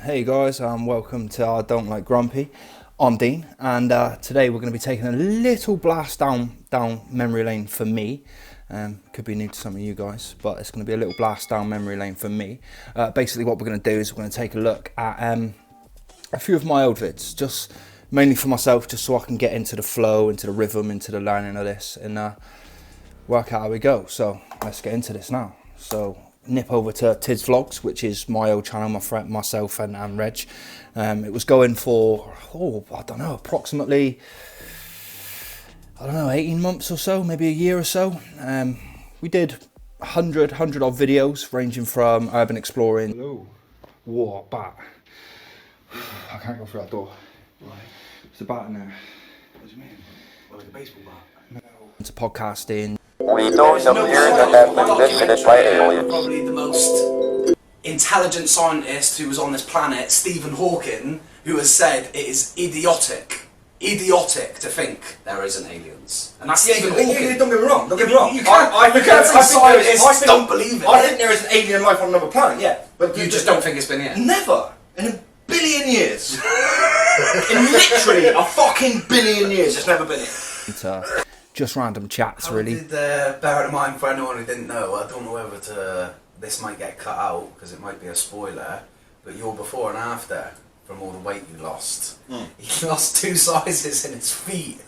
Hey guys, welcome to our Don't Like Grumpy. I'm Dean, and today we're going to be taking a little blast down memory lane for me. Could be new to some of you guys, but it's going to be a little blast down memory lane for me. Basically what we're going to do is we're going to take a look at a few of my old vids, just mainly for myself, just so I can get into the flow, into the rhythm, into the learning of this, and work out how we go. So let's get into this now. So nip over to Tid's Vlogs, which is my old channel, myself and Reg. It was going for, I don't know, approximately, 18 months or so, maybe a year or so. We did 100 odd videos, ranging from urban exploring. Hello. Whoa, bat. I can't go through that door. Why? There's a bat in there. What do you mean? Well, like a baseball bat? No. Into podcasting. We don't appear to have been visited by aliens. Probably the most intelligent scientist who was on this planet, Stephen Hawking, who has said it is idiotic to think there isn't aliens. And that's Stephen Hawking. Don't get me wrong. You can't say scientists don't believe it. I think there is an alien life on another planet, yeah. But you just don't think it's been here? Never. In a billion years. In literally a fucking billion years, it's never been here. Just random chats, really. Bear in mind, for anyone who didn't know, I don't know whether this might get cut out because it might be a spoiler, but your before and after from all the weight you lost. He lost 2 sizes in his feet.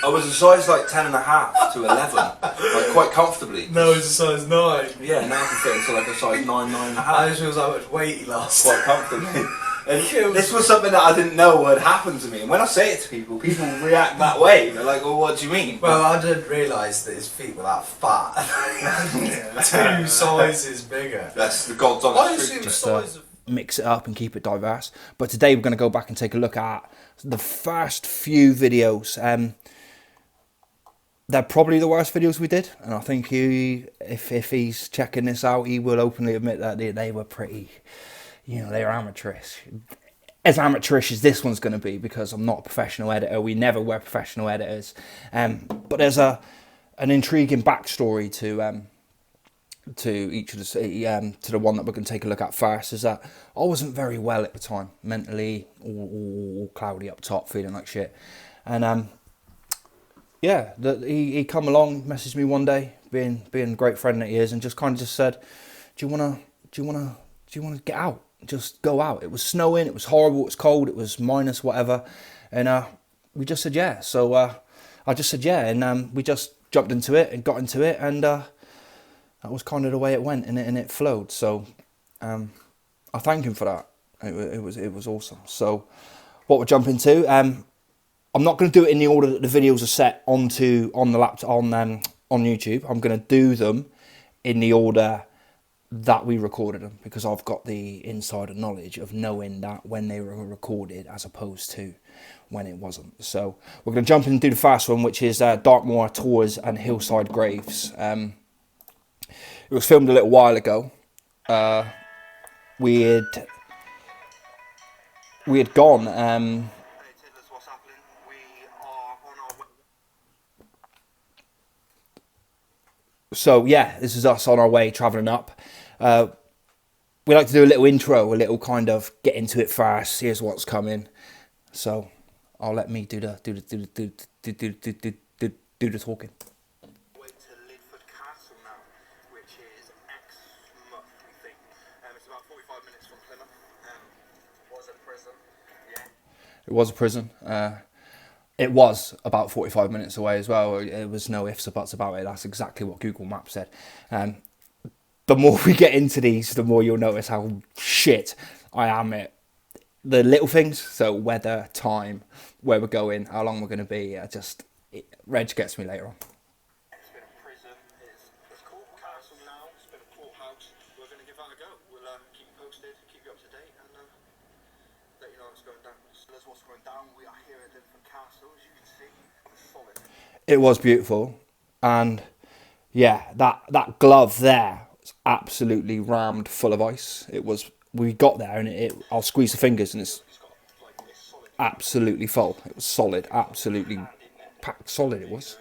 I was a size like 10.5 to 11, like quite comfortably. No, it's a size 9. Yeah, now I can fit into like a size 9, 9.5. I just realised how much weight he lost. Quite comfortably. And this was something that I didn't know would happen to me. And when I say it to people, people react that way. They're like, well, what do you mean? Well, I didn't realise that his feet were that fat. 2 sizes bigger. That's the God's honest truth. Just mix it up and keep it diverse. But today we're going to go back and take a look at the first few videos. They're probably the worst videos we did. And I think if he's checking this out, he will openly admit that they were pretty... they were amateurish. As amateurish as this one's going to be, because I'm not a professional editor. We never were professional editors. But there's an intriguing backstory to each of the to the one that we're going to take a look at first. Is that I wasn't very well at the time, mentally, all cloudy up top, feeling like shit. And he come along, messaged me one day, being a great friend that he is, and just kind of just said, "Do you wanna get out? Just go out." It was snowing, it was horrible, it was cold, it was minus whatever, and we just said yeah. So I just said yeah, and we just jumped into it and got into it, and that was kind of the way it went, and it flowed. So I thank him for that. It was awesome. So what we'll jump into, I'm not going to do it in the order that the videos are set on the laptop on YouTube. I'm going to do them in the order that we recorded them, because I've got the insider knowledge of knowing that when they were recorded as opposed to when it wasn't. So we're going to jump in and do the first one, which is Dartmoor Tours and Hillside Graves. It was filmed a little while ago. We had gone. So yeah, this is us on our way travelling up. We like to do a little intro, a little kind of get into it first. Here's what's coming. So I'll let me do the talking. Way to Lidford Castle now, which is Exmouth, we think. It's about 45 minutes from Plymouth. Was a prison. Yeah. It was a prison. It was about 45 minutes away as well. It was no ifs or buts about it. That's exactly what Google Maps said. The more we get into these, the more you'll notice how shit I am at the little things. So weather, time, where we're going, how long we're going to be. Reg gets me later on. It's been a prison. It's called Castle now. It's been a courthouse. We're going to give that a go. We'll keep you posted, keep you up to date, and let you know what's going down. So that's what's going down. We are here at Lidford Castle, as you can see. It's solid. It was beautiful, and yeah, that glove there was absolutely rammed full of ice. It was. We got there, and I'll squeeze the fingers, and it's absolutely full. It was solid, absolutely packed solid. It was.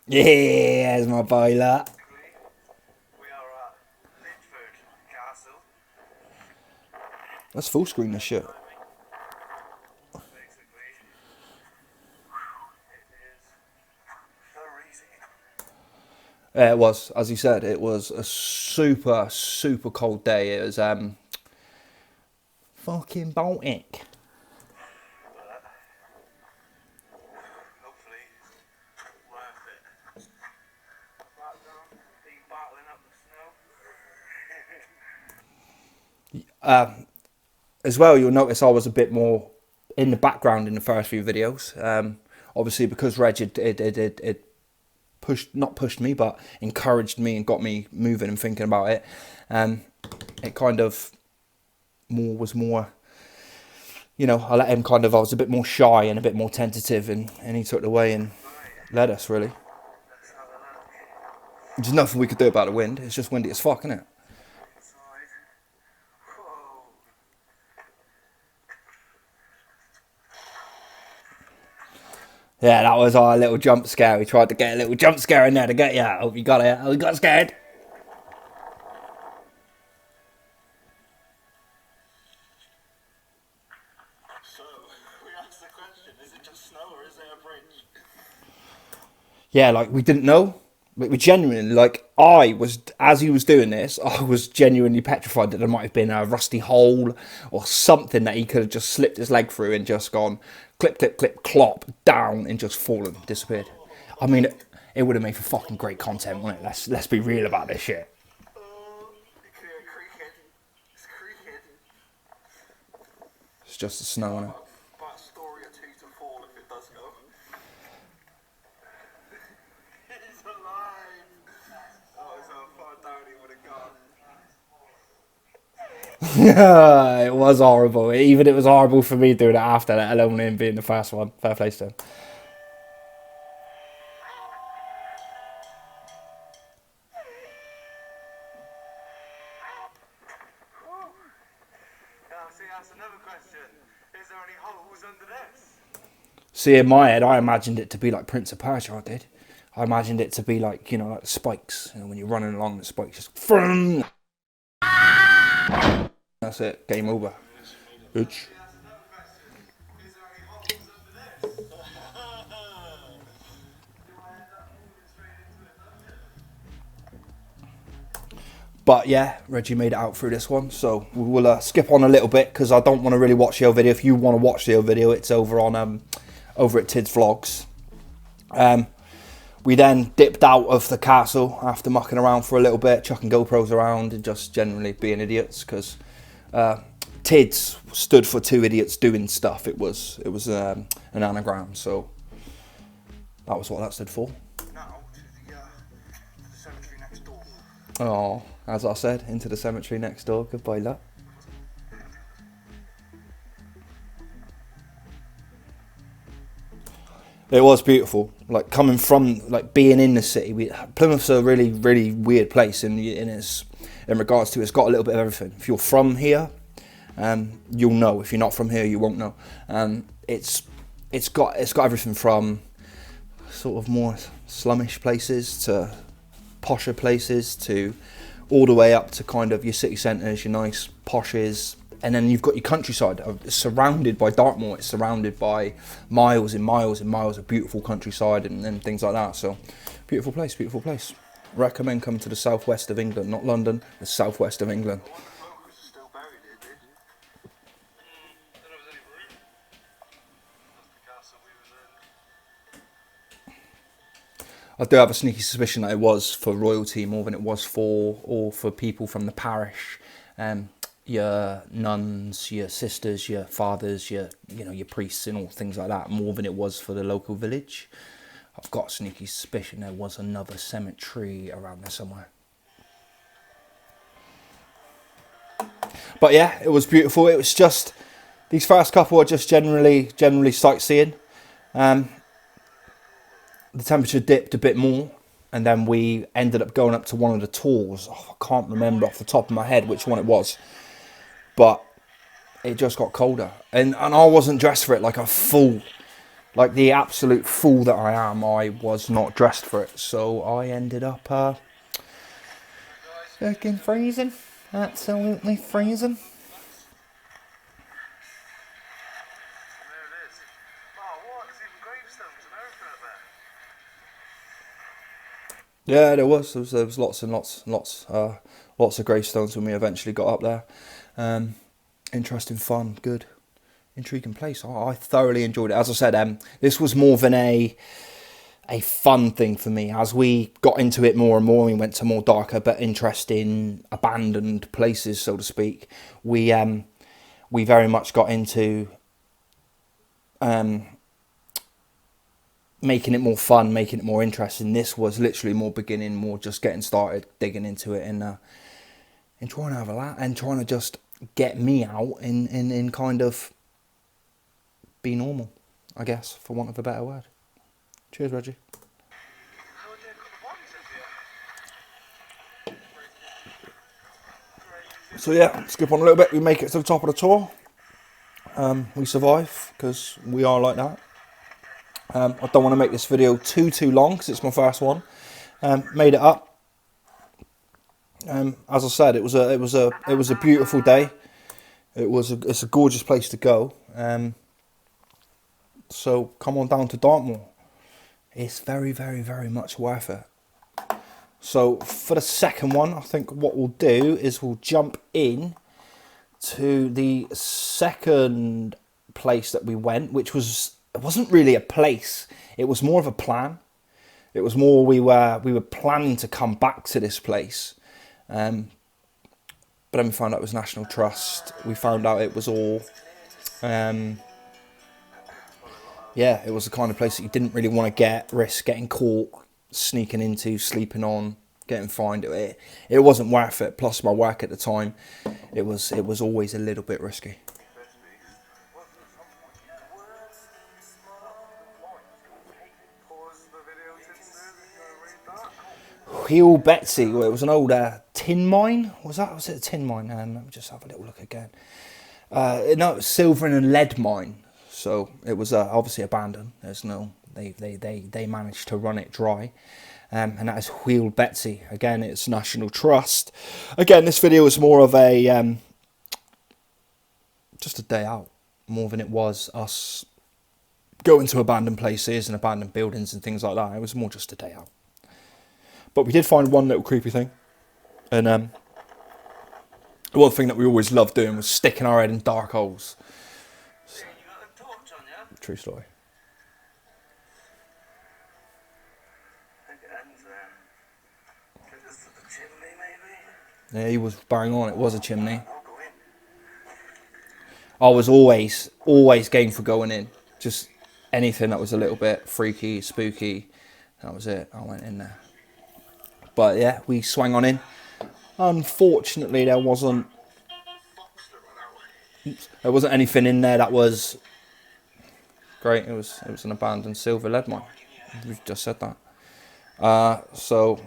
Yeah, there's my boiler. We are at Lidford Let's full screen this shit. It was, as you said, it was a super, super cold day. It was fucking Baltic. Hopefully, worth it. Background, are you battling up the snow? As well, you'll notice I was a bit more in the background in the first few videos. Obviously, because Reg it not pushed me, but encouraged me and got me moving and thinking about it. It kind of was more, you know, I let him I was a bit more shy and a bit more tentative, and he took the way and led us, really. There's nothing we could do about the wind. It's just windy as fuck, isn't it? Yeah, that was our little jump scare. We tried to get a little jump scare in there to get you. I hope you got it. Oh, you got scared. So, we asked the question, is it just snow or is it a bridge? Yeah, like, we didn't know. We genuinely, like, as he was doing this, I was genuinely petrified that there might have been a rusty hole or something that he could have just slipped his leg through and just gone clip, clip, clip, clop, down and just fallen, disappeared. I mean, it would have made for fucking great content, wouldn't it? Let's be real about this shit. It's creaking. It's just the snow on it. About a story or two to fall if it does go. He's alive! Oh, it's how far down he would have gone. It was horrible. Even it was horrible for me doing it after, let alone him being the first one. Fair play to him. See, that's another question. Is there any holes under this? See, in my head, I imagined it to be like Prince of Persia, I did. I imagined it to be like, you know, like the spikes. You know, when you're running along, the spikes just... That's it. Game over. Bitch. But yeah, Reggie made it out through this one, so we will skip on a little bit because I don't want to really watch the old video. If you want to watch the old video, it's over on over at Tid's Vlogs. We then dipped out of the castle after mucking around for a little bit, chucking GoPros around and just generally being idiots because Tid's stood for two idiots doing stuff. It was an anagram, so that was what that stood for. Now to the cemetery next door. Oh, as I said, into the cemetery next door. Goodbye, luck. It was beautiful. Like coming from, like being in the city. Plymouth's a really, really weird place in regards to it's got a little bit of everything. If you're from here, you'll know. If you're not from here, you won't know. It's got everything from sort of more slummish places to posher places to all the way up to kind of your city centres, your nice poshes, and then you've got your countryside. It's surrounded by Dartmoor. It's surrounded by miles and miles and miles of beautiful countryside and things like that. So beautiful place, beautiful place. Recommend coming to the southwest of England, not London, the southwest of England. Still buried here, dude. Don't know if there's any room. That's the castle we was in. I do have a sneaky suspicion that it was for royalty more than it was for people from the parish. Your nuns, your sisters, your fathers, your priests and all things like that, more than it was for the local village. I've got a sneaky suspicion there was another cemetery around there somewhere. But yeah, it was beautiful. It was just, these first couple are just generally sightseeing. The temperature dipped a bit more, and then we ended up going up to one of the tours. Oh, I can't remember off the top of my head which one it was, but it just got colder, and I wasn't dressed for it like a fool, like the absolute fool that I am. I was not dressed for it, so I ended up fucking freezing, absolutely freezing. Yeah, there was lots and lots of gravestones when we eventually got up there. Interesting, fun, good, intriguing place. I thoroughly enjoyed it. As I said, this was more than a fun thing for me. As we got into it more and more, we went to more darker but interesting, abandoned places, so to speak. We very much got into making it more fun, making it more interesting. This was literally more beginning, more just getting started, digging into it, and trying to have a laugh and trying to just get me out and kind of be normal, I guess, for want of a better word. Cheers, Reggie. So yeah, skip on a little bit. We make it to the top of the tour. We survive because we are like that. I don't want to make this video too long because it's my first one. Made it up. As I said, it was a beautiful day. It's a gorgeous place to go. So come on down to Dartmoor. It's very, very, very much worth it. So for the second one, I think what we'll do is we'll jump in to the second place that we went, which it wasn't really a place. It was more of a plan. It was more we were planning to come back to this place. But then we found out it was National Trust. We found out it was all it was the kind of place that you didn't really want to risk getting caught, sneaking into, sleeping on, getting fined. It wasn't worth it. Plus my work at the time, it was always a little bit risky. Heel Betsy, well, it was an old tin mine. Was it a tin mine? Let me just have a little look again. No, it was silver and lead mine. So it was obviously abandoned. There's no, they managed to run it dry. And that is Wheel Betsy. Again, it's National Trust. Again, this video is more of a just a day out, more than it was us going to abandoned places and abandoned buildings and things like that. It was more just a day out. But we did find one little creepy thing. And one thing that we always loved doing was sticking our head in dark holes. So, true story. Yeah, he was bang on. It was a chimney. I was always game for going in. Just anything that was a little bit freaky, spooky. That was it. I went in there. But yeah, we swung on in. Unfortunately, there wasn't anything in there that was great. It was an abandoned silver lead mine. We've just said that. So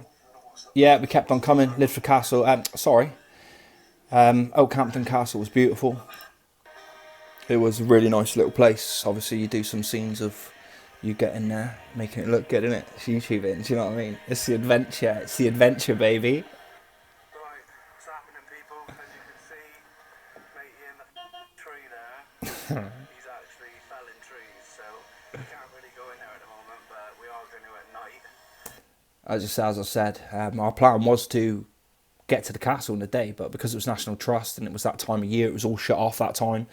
yeah, we kept on coming. Lidford Castle. Oakhampton Castle was beautiful. It was a really nice little place. Obviously, you do some scenes of you getting there, making it look good, innit? It's YouTube it, do you know what I mean? It's the adventure. It's the adventure, baby. Right, what's happening, people? As you can see, matey in the tree there, he's actually felling trees, so we can't really go in there at the moment, but we are going to at night. As I said, our plan was to get to the castle in the day, but because it was National Trust and it was that time of year, it was all shut off that time,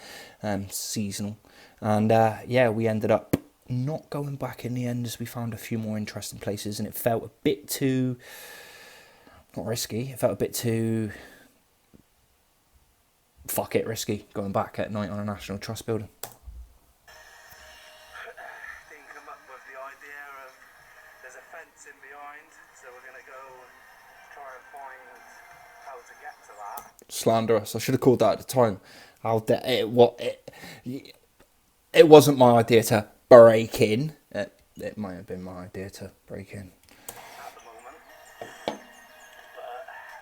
seasonal. And yeah, we ended up not going back in the end as we found a few more interesting places, and it felt a bit too, not risky, it felt a bit too, fuck it, risky, going back at night on a National Trust building. Dean come up with the idea of there's a fence in behind, so we're going to go and try and find how to get to that. Slanderous. I should have called that at the time. It wasn't my idea to break in. It might have been my idea to break in. At the moment. But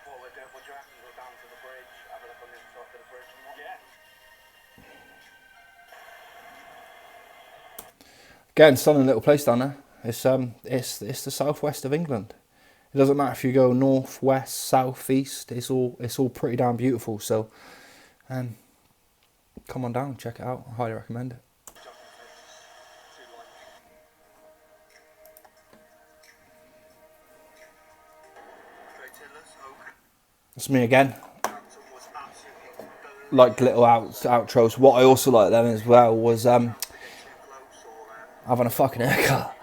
what we'll do, would you have to go down to the bridge, have a look on the inside of the bridge and what? Yeah. Again, stunning little place down there. It's the southwest of England. It doesn't matter if you go north, west, south, east. It's all pretty damn beautiful. So, come on down, check it out. I highly recommend it. That's me again. Like little outros. What I also like then as well was having a fucking haircut.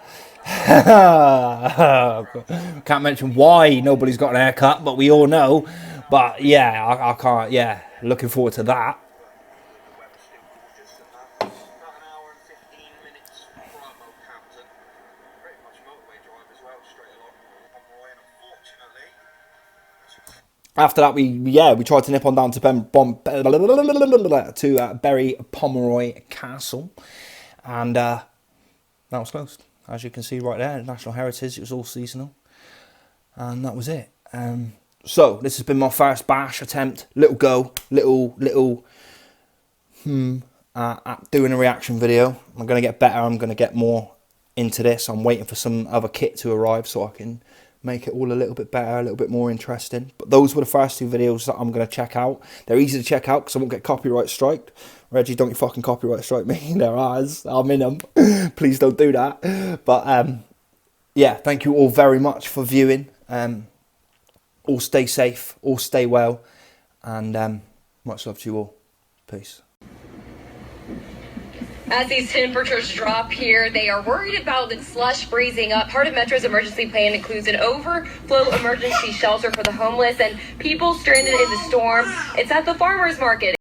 Can't mention why nobody's got an haircut, but we all know. But yeah, I can't. Yeah, looking forward to that. After that, we tried to nip on down to Berry Pomeroy Castle, and that was closed. As you can see right there, National Heritage. It was all seasonal, and that was it. So this has been my first bash attempt. Little at doing a reaction video. I'm gonna get better. I'm gonna get more into this. I'm waiting for some other kit to arrive so I can make it all a little bit better, a little bit more interesting. But those were the first two videos that I'm going to check out. They're easy to check out because I won't get copyright striked. Reggie, don't you fucking copyright strike me. There are. I'm in them. Please don't do that. But yeah, thank you all very much for viewing. All stay safe, all stay well, and much love to you all. Peace. As these temperatures drop here, they are worried about the slush freezing up. Part of Metro's emergency plan includes an overflow emergency shelter for the homeless and people stranded in the storm. It's at the farmers market.